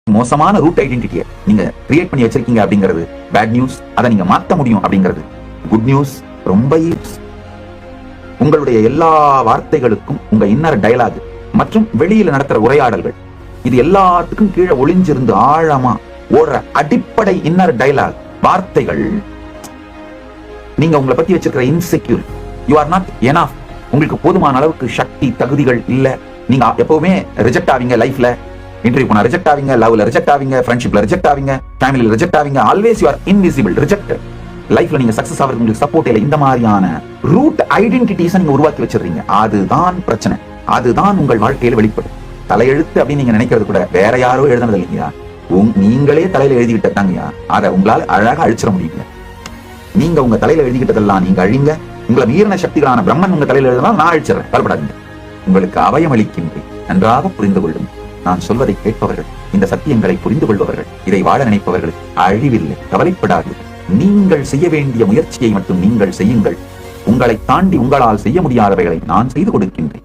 மோசமான ரூட் ஐடென்டிட்டியை நீங்க கிரியேட் பண்ணி வச்சிருக்கீங்க அப்படிங்கிறது பேட் நியூஸ். அதை நீங்க மாத்த முடியும் அப்படிங்கிறது குட் நியூஸ். ரொம்ப உங்களுடைய எல்லா வார்த்தைகளுக்கும் உங்க இன்னர் டயலாக் மற்றும் வெளியில நடத்துற உரையாடல்கள், இது எல்லாத்துக்கும் கீழே ஒளிஞ்சிருந்து ஆழமா ஓடுற அடிப்படை இன்னர் டயலாக் வார்த்தைகள். நீங்க உங்களை பத்தி வச்சிருக்கிற insecure, you are not enough, உங்களுக்கு போதுமான அளவுக்கு சக்தி தகுதிகள் இல்ல. நீங்க எப்பவுமே ரிஜெக்ட் ஆவீங்க. லைஃப்ல இன்டர்வியூ போனா ரிஜெக்ட் ஆவீங்க, லவ்ல ரிஜெக்ட் ஆவீங்க, ஃப்ரெண்ட்ஷிப்ல ரிஜெக்ட் ஆவீங்க, ஃபேமிலில ரிஜெக்ட் ஆவீங்க. Always you are invisible, rejected. லைஃப்ல நீங்க சக்சஸ் ஆகிறது உங்களுக்கு சப்போர்ட் இல்லை. இந்த மாதிரியான ரூட் ஐடென்டிட்டிஸ் நீங்க உருவாக்கி வச்சிருக்கீங்க. அதுதான் பிரச்சனை. அதுதான் உங்கள் வாழ்க்கையில வெளிப்படும். தலையெழுத்து அப்படின்னு நீங்க நினைக்கிறது கூட வேற யாரோ எழுதுனது இல்லையா, நீங்களே தலையில எழுதிக்கிட்டாங்கயா. அதை உங்களால் அழகா அழிச்சிட முடியுங்க. நீங்க உங்க தலையில எழுதிக்கிட்டதெல்லாம் நீங்க அழிங்க. உங்களை மீறின சக்திகளான பிரம்மன் உங்க தலையில எழுதினா நான் அழிச்சிடறேன், கவலைப்படாதீங்க. உங்களுக்கு அபயம் அளிக்கின்றேன். நன்றாக புரிந்து கொள்ளும். நான் சொல்வதை கேட்பவர்கள், இந்த சத்தியங்களை புரிந்து கொள்பவர்கள், இதை வாழ நினைப்பவர்கள் அழிவில்லை, கவலைப்படாது. நீங்கள் செய்ய வேண்டிய முயற்சியை மட்டும் நீங்கள் செய்யுங்கள். உங்களை தாண்டி உங்களால் செய்ய முடியாதவைகளை நான் செய்து கொடுக்கின்றேன்.